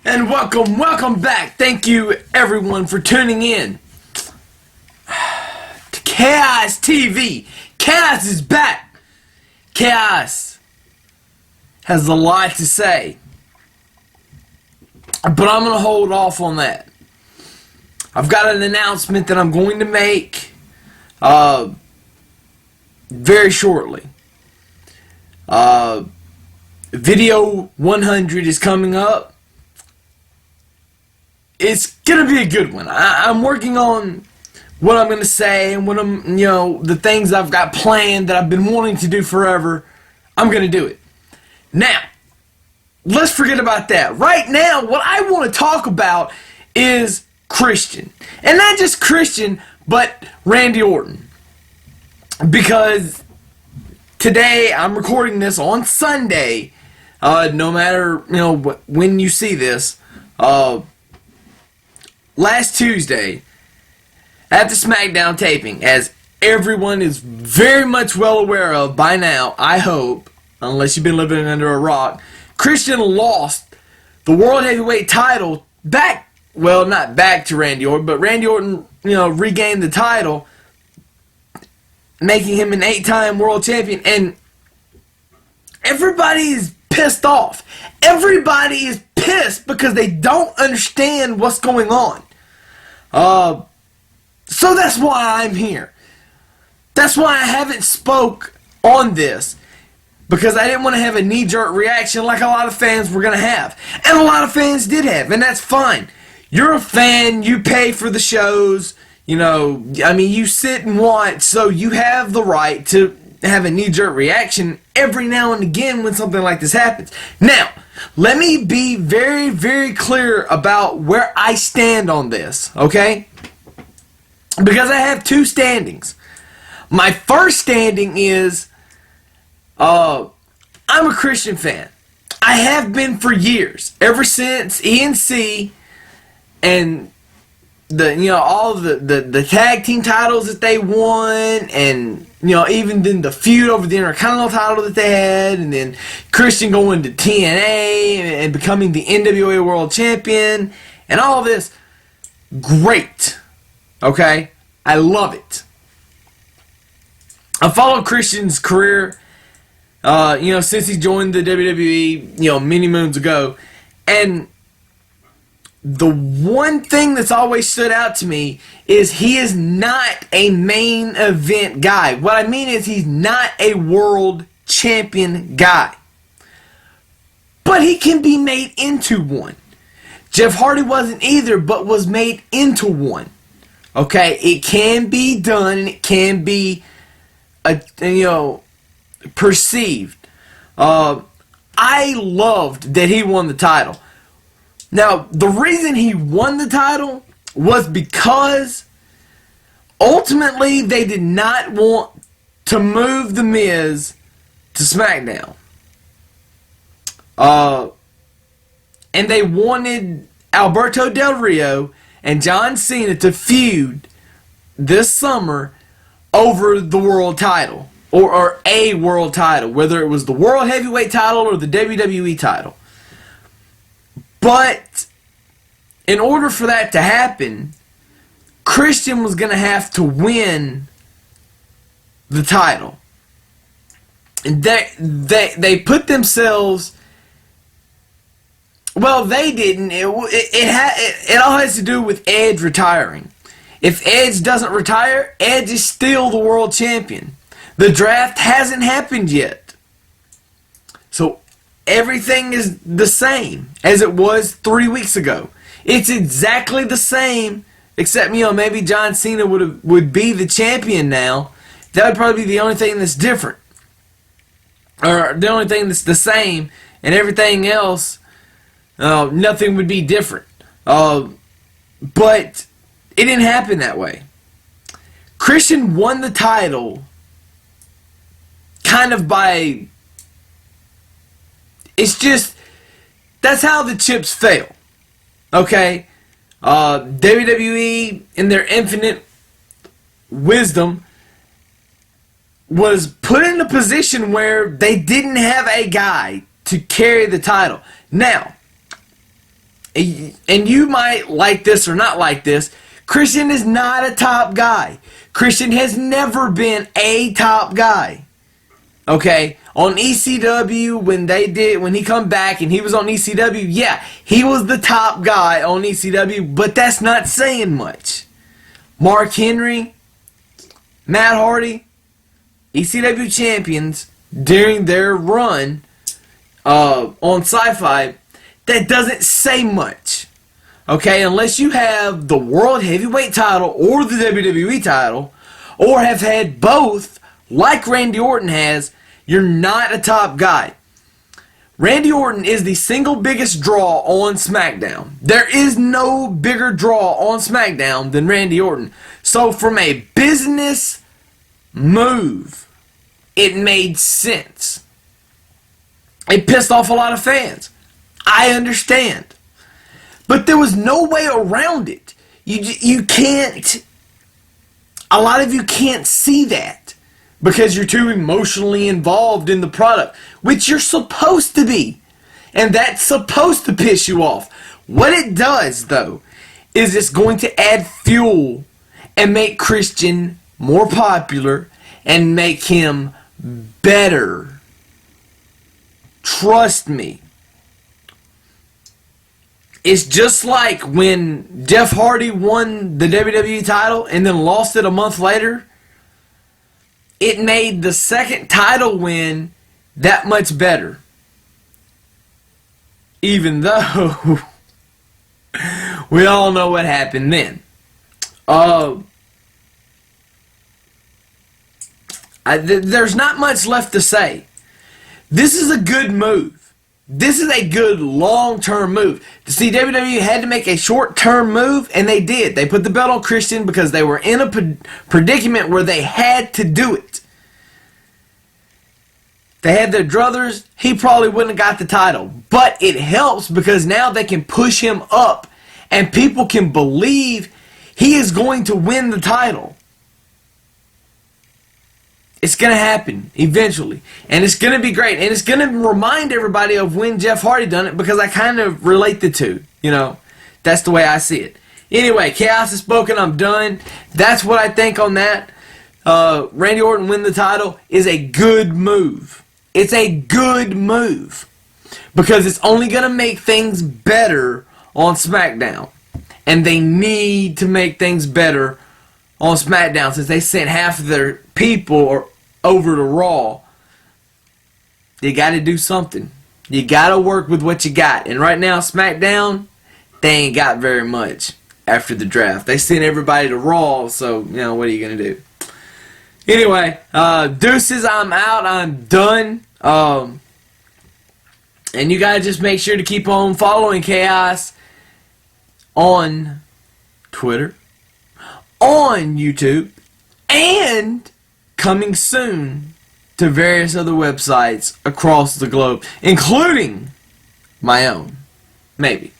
And welcome back. Thank you everyone for tuning in to Chaos TV. Chaos is back. Chaos has a lot to say, but I'm going to hold off on that. I've got an announcement that I'm going to make very shortly. Video 100 is coming up. It's gonna be a good one. I'm working on what I'm gonna say and what the things I've got planned that I've been wanting to do forever. I'm gonna do it. Now, let's forget about that. Right now, what I want to talk about is Christian. And not just Christian, but Randy Orton. Because today, I'm recording this on Sunday. No matter, when you see this. Last Tuesday, at the SmackDown taping, as everyone is very much well aware of by now, I hope, unless you've been living under a rock, Christian lost the World Heavyweight title back, well, not back to Randy Orton, but Randy Orton, regained the title, making him an 8-time world champion, and everybody is pissed off. Everybody is pissed because they don't understand what's going on. So that's why I'm here. That's why I haven't spoke on this, because I didn't want to have a knee-jerk reaction like a lot of fans were going to have. And a lot of fans did have, and that's fine. You're a fan, you pay for the shows, you sit and watch, so you have the right to have a knee-jerk reaction every now and again when something like this happens. Now, let me be very, very clear about where I stand on this, okay? Because I have two standings. My first standing is, I'm a Christian fan. I have been for years, ever since ENC and all the tag team titles that they won, and even then the feud over the Intercontinental title that they had, and then Christian going to TNA and becoming the NWA World Champion, and all of this. Great. Okay? I love it. I followed Christian's career, since he joined the WWE, many moons ago, and the one thing that's always stood out to me is he is not a main event guy. What I mean is he's not a world champion guy. But he can be made into one. Jeff Hardy wasn't either, but was made into one. Okay? It can be done, and it can be, perceived. I loved that he won the title. Now, the reason he won the title was because ultimately they did not want to move The Miz to SmackDown. And they wanted Alberto Del Rio and John Cena to feud this summer over the world title, or a world title, whether it was the World Heavyweight title or the WWE title. But in order for that to happen, Christian was going to have to win the title. And they put themselves... Well, they didn't. It all has to do with Edge retiring. If Edge doesn't retire, Edge is still the world champion. The draft hasn't happened yet. So everything is the same as it was 3 weeks ago. It's exactly the same, except maybe John Cena would be the champion now. That would probably be the only thing that's different, or the only thing that's the same, and everything else, nothing would be different. But it didn't happen that way. Christian won the title kind of by... It's just, that's how the chips fail. Okay? WWE, in their infinite wisdom, was put in a position where they didn't have a guy to carry the title. Now, and you might like this or not like this, Christian is not a top guy. Christian has never been a top guy. Okay? On ECW, when he come back and he was on ECW, yeah, he was the top guy on ECW, but that's not saying much. Mark Henry, Matt Hardy, ECW champions during their run on Sci-Fi, that doesn't say much. Okay, unless you have the World Heavyweight title or the WWE title, or have had both, like Randy Orton has, you're not a top guy. Randy Orton is the single biggest draw on SmackDown. There is no bigger draw on SmackDown than Randy Orton. So from a business move, it made sense. It pissed off a lot of fans. I understand. But there was no way around it. You can't, a lot of you can't see that because you're too emotionally involved in the product, which you're supposed to be. And that's supposed to piss you off. What it does, though, is it's going to add fuel and make Christian more popular and make him better. Trust me. It's just like when Jeff Hardy won the WWE title and then lost it a month later. It made the second title win that much better. Even though we all know what happened then. There's not much left to say. This is a good move. This is a good long-term move. See, WWE had to make a short-term move, and they did. They put the belt on Christian because they were in a predicament where they had to do it. They had their druthers, he probably wouldn't have got the title. But it helps because now they can push him up, and people can believe he is going to win the title. It's going to happen eventually. And it's going to be great. And it's going to remind everybody of when Jeff Hardy done it because I kind of relate the two. You know, that's the way I see it. Anyway, Chaos has spoken. I'm done. That's what I think on that. Randy Orton win the title is a good move. It's a good move because it's only going to make things better on SmackDown. And they need to make things better on SmackDown since they sent half of their people over to Raw. You got to do something. You got to work with what you got. And right now, SmackDown, they ain't got very much after the draft. They sent everybody to Raw, so, you know, what are you going to do? Anyway, deuces, I'm out. I'm done. And you guys just make sure to keep on following Chaos on Twitter, on YouTube, and coming soon to various other websites across the globe, including my own. Maybe.